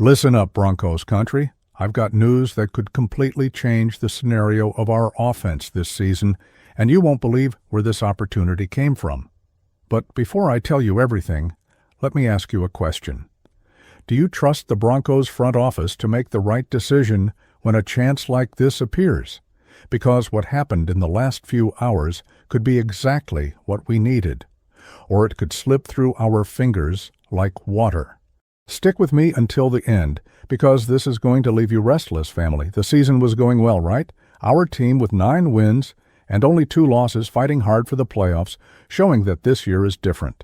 Listen up, Broncos country. I've got news that could completely change the scenario of our offense this season, and you won't believe where this opportunity came from. But before I tell you everything, let me ask you a question. Do you trust the Broncos front office to make the right decision when a chance like this appears? Because what happened in the last few hours could be exactly what we needed, or it could slip through our fingers like water. Stick with me until the end, because this is going to leave you restless, family. The season was going well, right? Our team with 9 wins and only 2 losses, fighting hard for the playoffs, showing that this year is different.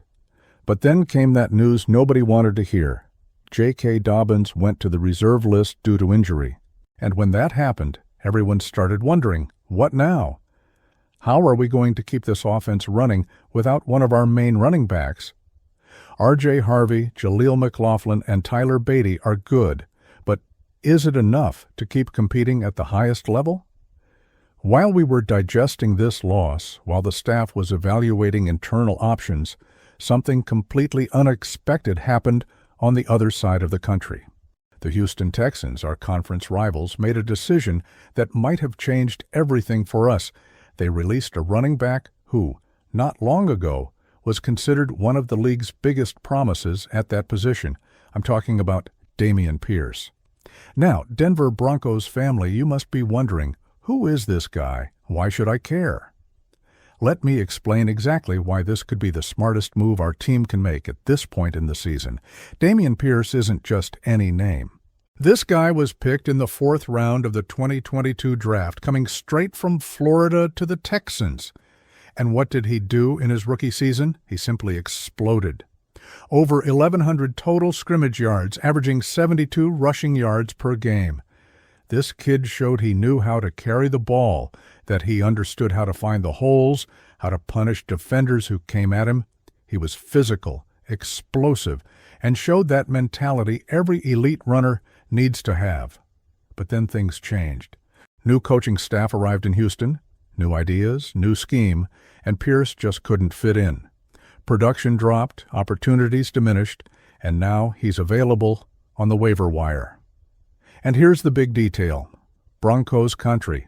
But then came that news nobody wanted to hear. J.K. Dobbins went to the reserve list due to injury. And when that happened, everyone started wondering, what now? How are we going to keep this offense running without one of our main running backs? R.J. Harvey, Jaleel McLaughlin, and Tyler Beatty are good, but is it enough to keep competing at the highest level? While we were digesting this loss, while the staff was evaluating internal options, something completely unexpected happened on the other side of the country. The Houston Texans, our conference rivals, made a decision that might have changed everything for us. They released a running back who, not long ago, was considered one of the league's biggest promises at that position. I'm talking about Dameon Pierce. Now, Denver Broncos family, you must be wondering, who is this guy? Why should I care? Let me explain exactly why this could be the smartest move our team can make at this point in the season. Dameon Pierce isn't just any name. This guy was picked in the 4th round of the 2022 draft, coming straight from Florida to the Texans. And what did he do in his rookie season? He simply exploded. Over 1,100 total scrimmage yards, averaging 72 rushing yards per game. This kid showed he knew how to carry the ball, that he understood how to find the holes, how to punish defenders who came at him. He was physical, explosive, and showed that mentality every elite runner needs to have. But then things changed. New coaching staff arrived in Houston, new ideas, new scheme, and Pierce just couldn't fit in. Production dropped, opportunities diminished, and now he's available on the waiver wire. And here's the big detail. Broncos country.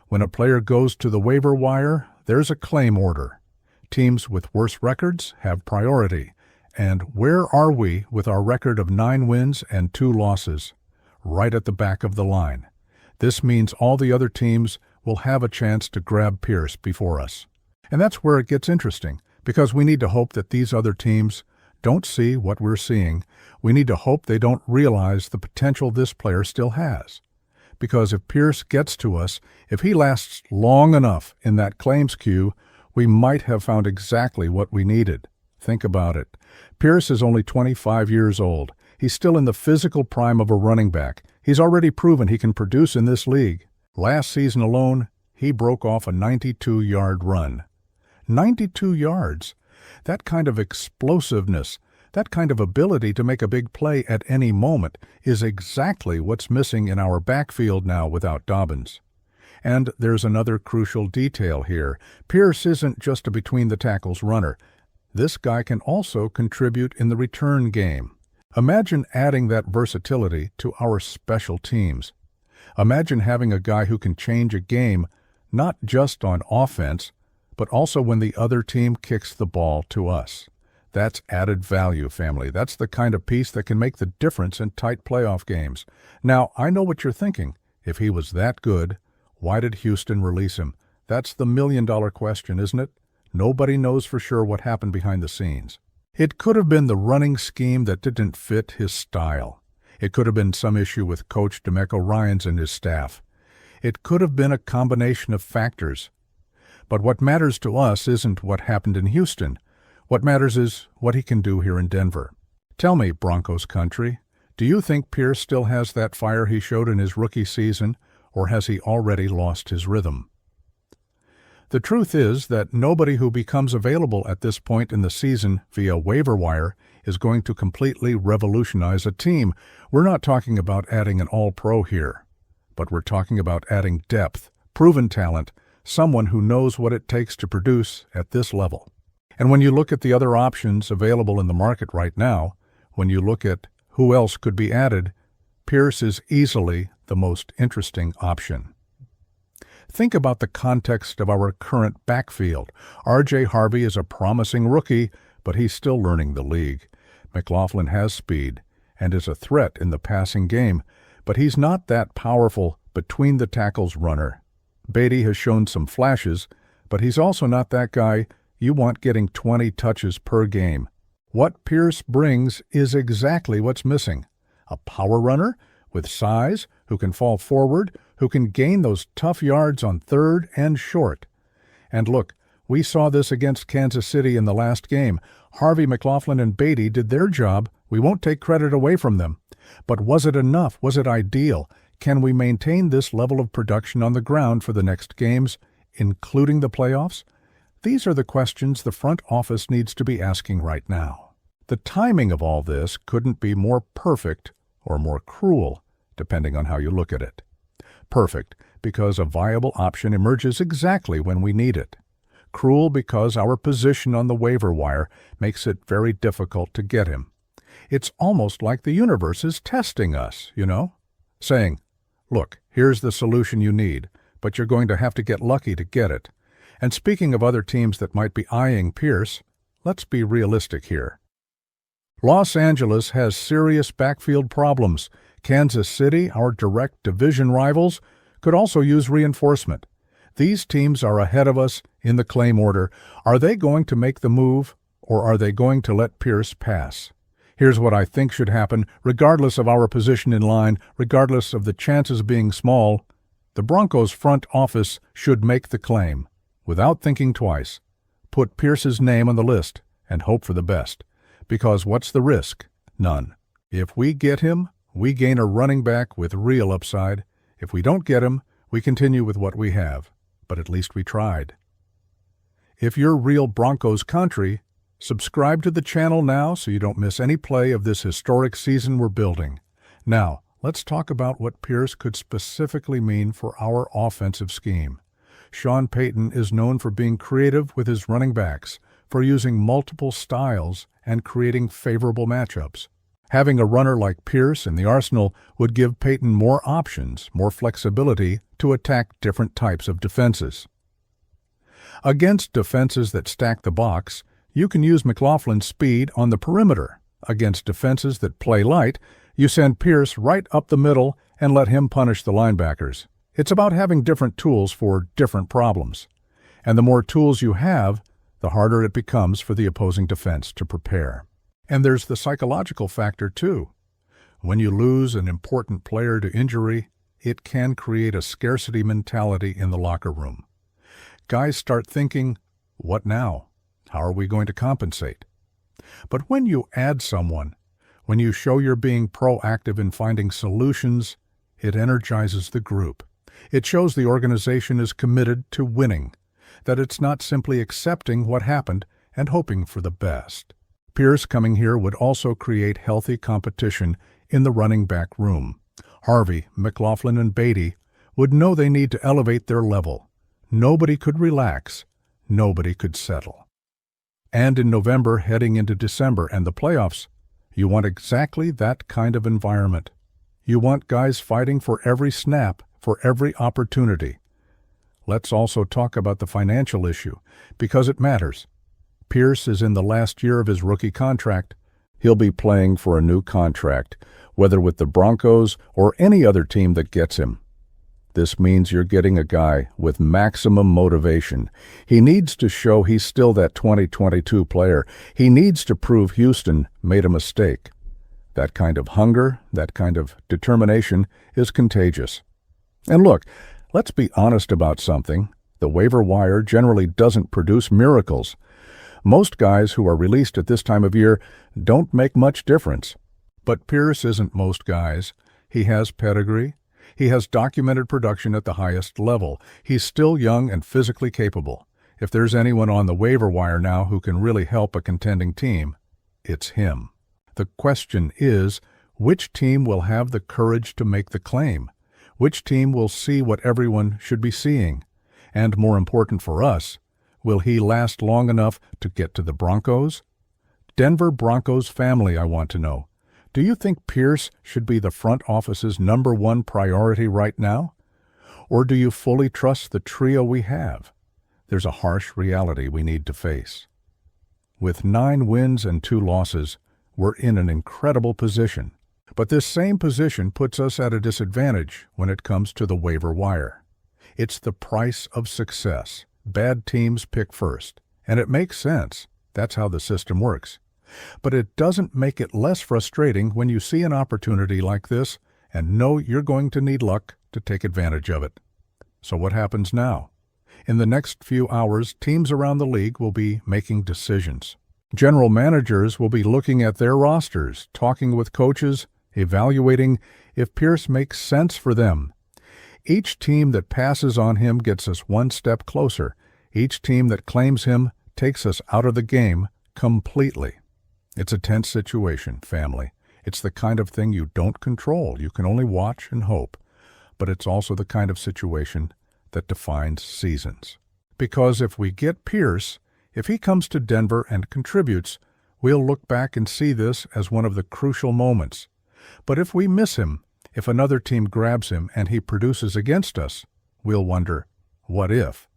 When a player goes to the waiver wire, there's a claim order. Teams with worse records have priority. And where are we with our record of 9 wins and 2 losses? Right at the back of the line. This means all the other teams will have a chance to grab Pierce before us. And that's where it gets interesting, because we need to hope that these other teams don't see what we're seeing. We need to hope they don't realize the potential this player still has. Because if Pierce gets to us, if he lasts long enough in that claims queue, we might have found exactly what we needed. Think about it. Pierce is only 25 years old. He's still in the physical prime of a running back. He's already proven he can produce in this league. Last season alone, he broke off a 92-yard run. 92 yards. That kind of explosiveness, that kind of ability to make a big play at any moment is exactly what's missing in our backfield now without Dobbins. And there's another crucial detail here. Pierce isn't just a between-the-tackles runner. This guy can also contribute in the return game. Imagine adding that versatility to our special teams. Imagine having a guy who can change a game, not just on offense, but also when the other team kicks the ball to us. That's added value, family. That's the kind of piece that can make the difference in tight playoff games. Now, I know what you're thinking. If he was that good, why did Houston release him? That's the million-dollar question, isn't it? Nobody knows for sure what happened behind the scenes. It could have been the running scheme that didn't fit his style. It could have been some issue with Coach DeMeco Ryans and his staff. It could have been a combination of factors. But what matters to us isn't what happened in Houston. What matters is what he can do here in Denver. Tell me, Broncos country, do you think Pierce still has that fire he showed in his rookie season, or has he already lost his rhythm? The truth is that nobody who becomes available at this point in the season via waiver wire is going to completely revolutionize a team. We're not talking about adding an all-pro here, but we're talking about adding depth, proven talent, someone who knows what it takes to produce at this level. And when you look at the other options available in the market right now, when you look at who else could be added, Pierce is easily the most interesting option. Think about the context of our current backfield. R.J. Harvey is a promising rookie, but he's still learning the league. McLaughlin has speed and is a threat in the passing game, but he's not that powerful between-the-tackles runner. Beatty has shown some flashes, but he's also not that guy you want getting 20 touches per game. What Pierce brings is exactly what's missing. A power runner with size, who can fall forward, who can gain those tough yards on third and short. And look, we saw this against Kansas City in the last game. Harvey, McLaughlin, and Beatty did their job. We won't take credit away from them. But was it enough? Was it ideal? Can we maintain this level of production on the ground for the next games, including the playoffs? These are the questions the front office needs to be asking right now. The timing of all this couldn't be more perfect or more cruel, depending on how you look at it. Perfect, because a viable option emerges exactly when we need it. Cruel, because our position on the waiver wire makes it very difficult to get him. It's almost like the universe is testing us, saying, look, here's the solution you need, but you're going to have to get lucky to get it. And speaking of other teams that might be eyeing Pierce, let's be realistic here. Los Angeles has serious backfield problems. Kansas City, our direct division rivals, could also use reinforcement. These teams are ahead of us in the claim order. Are they going to make the move, or are they going to let Pierce pass? Here's what I think should happen, regardless of our position in line, regardless of the chances being small. The Broncos front office should make the claim, without thinking twice. Put Pierce's name on the list and hope for the best. Because what's the risk? None. If we get him, we gain a running back with real upside. If we don't get him, we continue with what we have. But at least we tried. If you're real Broncos country, subscribe to the channel now so you don't miss any play of this historic season we're building. Now, let's talk about what Pierce could specifically mean for our offensive scheme. Sean Payton is known for being creative with his running backs, for using multiple styles and creating favorable matchups. Having a runner like Pierce in the arsenal would give Payton more options, more flexibility to attack different types of defenses. Against defenses that stack the box, you can use McLaughlin's speed on the perimeter. Against defenses that play light, you send Pierce right up the middle and let him punish the linebackers. It's about having different tools for different problems. And the more tools you have, the harder it becomes for the opposing defense to prepare. And there's the psychological factor, too. When you lose an important player to injury, it can create a scarcity mentality in the locker room. Guys start thinking, what now? How are we going to compensate? But when you add someone, when you show you're being proactive in finding solutions, it energizes the group. It shows the organization is committed to winning, that it's not simply accepting what happened and hoping for the best. Pierce coming here would also create healthy competition in the running back room. Harvey, McLaughlin, and Beatty would know they need to elevate their level. Nobody could relax. Nobody could settle. And in November, heading into December and the playoffs, you want exactly that kind of environment. You want guys fighting for every snap, for every opportunity. Let's also talk about the financial issue, because it matters. Pierce is in the last year of his rookie contract. He'll be playing for a new contract, whether with the Broncos or any other team that gets him. This means you're getting a guy with maximum motivation. He needs to show he's still that 2022 player. He needs to prove Houston made a mistake. That kind of hunger, that kind of determination is contagious. And look, let's be honest about something. The waiver wire generally doesn't produce miracles. Most guys who are released at this time of year don't make much difference. But Pierce isn't most guys. He has pedigree. He has documented production at the highest level. He's still young and physically capable. If there's anyone on the waiver wire now who can really help a contending team, it's him. The question is, which team will have the courage to make the claim? Which team will see what everyone should be seeing? And more important for us, will he last long enough to get to the Broncos? Denver Broncos family, I want to know. Do you think Pierce should be the front office's #1 priority right now? Or do you fully trust the trio we have? There's a harsh reality we need to face. With 9 wins and 2 losses, we're in an incredible position. But this same position puts us at a disadvantage when it comes to the waiver wire. It's the price of success. Bad teams pick first. And it makes sense. That's how the system works. But it doesn't make it less frustrating when you see an opportunity like this and know you're going to need luck to take advantage of it. So what happens now? In the next few hours, teams around the league will be making decisions. General managers will be looking at their rosters, talking with coaches, evaluating if Pierce makes sense for them. Each team that passes on him gets us one step closer. Each team that claims him takes us out of the game completely. It's a tense situation, family. It's the kind of thing you don't control. You can only watch and hope. But it's also the kind of situation that defines seasons. Because if we get Pierce, if he comes to Denver and contributes, we'll look back and see this as one of the crucial moments. But if we miss him, if another team grabs him and he produces against us, we'll wonder, what if?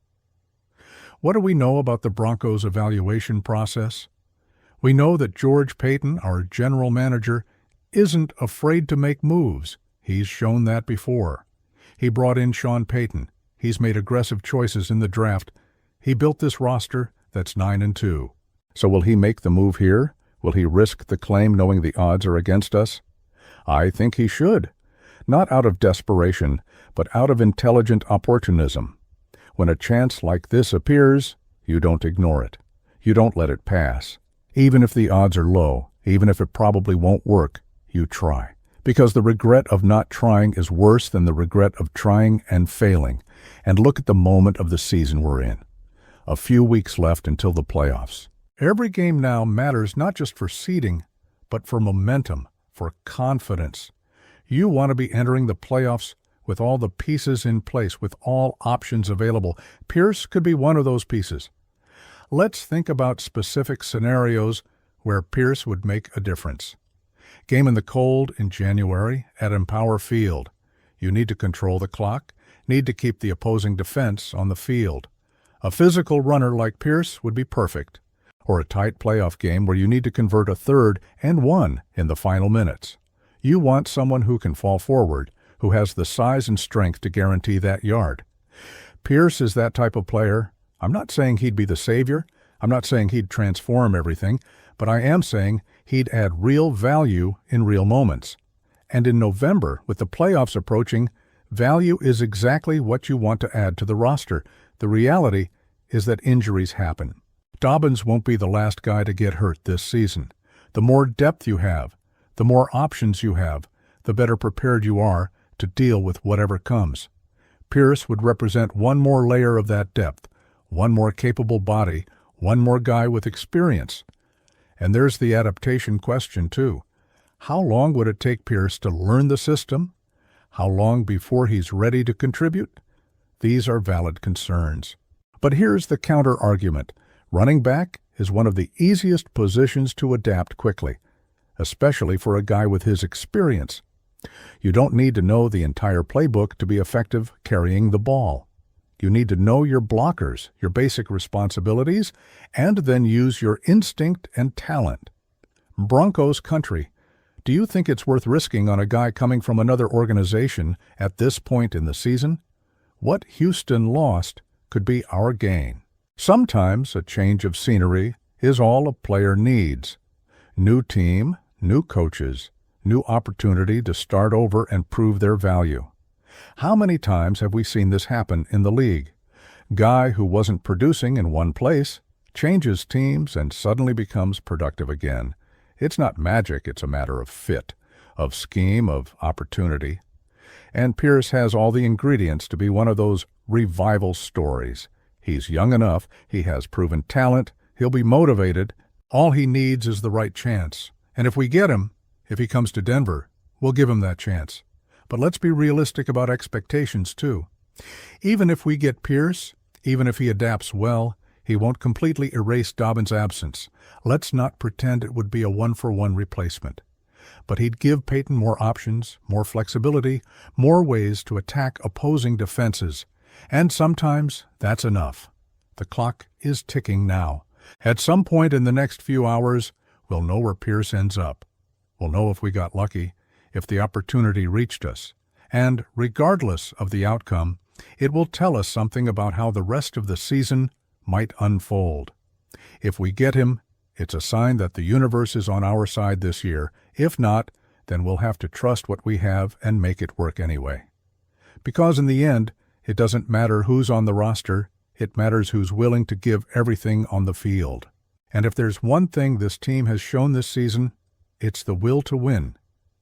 What do we know about the Broncos' evaluation process? We know that George Payton, our general manager, isn't afraid to make moves. He's shown that before. He brought in Sean Payton. He's made aggressive choices in the draft. He built this roster that's 9-2. So will he make the move here? Will he risk the claim knowing the odds are against us? I think he should. Not out of desperation, but out of intelligent opportunism. When a chance like this appears, you don't ignore it. You don't let it pass. Even if the odds are low, even if it probably won't work, you try. Because the regret of not trying is worse than the regret of trying and failing. And look at the moment of the season we're in. A few weeks left until the playoffs. Every game now matters not just for seeding, but for momentum, for confidence. You want to be entering the playoffs with all the pieces in place, with all options available. Pierce could be one of those pieces. Let's think about specific scenarios where Pierce would make a difference. Game in the cold in January at Empower Field. You need to control the clock, need to keep the opposing defense on the field. A physical runner like Pierce would be perfect. Or a tight playoff game where you need to convert a third and one in the final minutes. You want someone who can fall forward, who has the size and strength to guarantee that yard. Pierce is that type of player. I'm not saying he'd be the savior. I'm not saying he'd transform everything, but I am saying he'd add real value in real moments. And in November, with the playoffs approaching, value is exactly what you want to add to the roster. The reality is that injuries happen. Dobbins won't be the last guy to get hurt this season. The more depth you have, the more options you have, the better prepared you are to deal with whatever comes. Pierce would represent one more layer of that depth, one more capable body, one more guy with experience. And there's the adaptation question, too. How long would it take Pierce to learn the system? How long before he's ready to contribute? These are valid concerns. But here's the counter-argument. Running back is one of the easiest positions to adapt quickly, especially for a guy with his experience. You don't need to know the entire playbook to be effective carrying the ball. You need to know your blockers, your basic responsibilities, and then use your instinct and talent. Broncos country, do you think it's worth risking on a guy coming from another organization at this point in the season? What Houston lost could be our gain. Sometimes a change of scenery is all a player needs. New team, new coaches, new opportunity to start over and prove their value. How many times have we seen this happen in the league? Guy who wasn't producing in one place changes teams and suddenly becomes productive again. It's not magic, it's a matter of fit, of scheme, of opportunity. And Pierce has all the ingredients to be one of those revival stories. He's young enough, he has proven talent, he'll be motivated. All he needs is the right chance. And if we get him, if he comes to Denver, we'll give him that chance. But let's be realistic about expectations, too. Even if we get Pierce, even if he adapts well, he won't completely erase Dobbins' absence. Let's not pretend it would be a one-for-one replacement. but he'd give Payton more options, more flexibility, more ways to attack opposing defenses. And sometimes that's enough. The clock is ticking now. At some point in the next few hours, we'll know where Pierce ends up. We'll know if we got lucky, if the opportunity reached us. And regardless of the outcome, it will tell us something about how the rest of the season might unfold. If we get him, it's a sign that the universe is on our side this year. If not, then we'll have to trust what we have and make it work anyway. Because in the end, it doesn't matter who's on the roster, it matters who's willing to give everything on the field. And if there's one thing this team has shown this season, it's the will to win.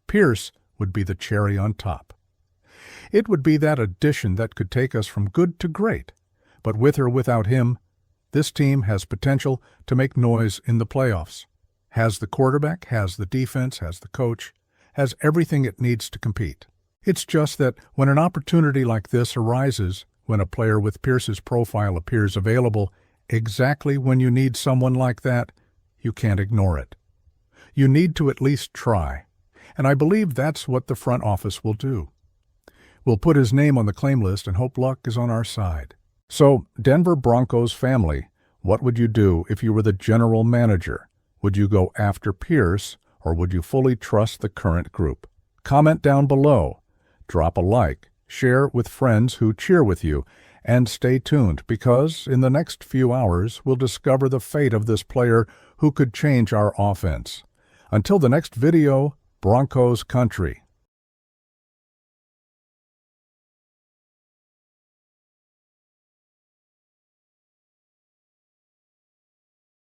Pierce would be the cherry on top. It would be that addition that could take us from good to great. But with or without him, this team has potential to make noise in the playoffs. Has the quarterback, has the defense, has the coach, has everything it needs to compete. It's just that when an opportunity like this arises, when a player with Pierce's profile appears available, exactly when you need someone like that, you can't ignore it. You need to at least try. And I believe that's what the front office will do. We'll put his name on the claim list and hope luck is on our side. So, Denver Broncos family, what would you do if you were the general manager? Would you go after Pierce, or would you fully trust the current group? Comment down below. Drop a like, share with friends who cheer with you, and stay tuned because in the next few hours we'll discover the fate of this player who could change our offense. Until the next video, Broncos country.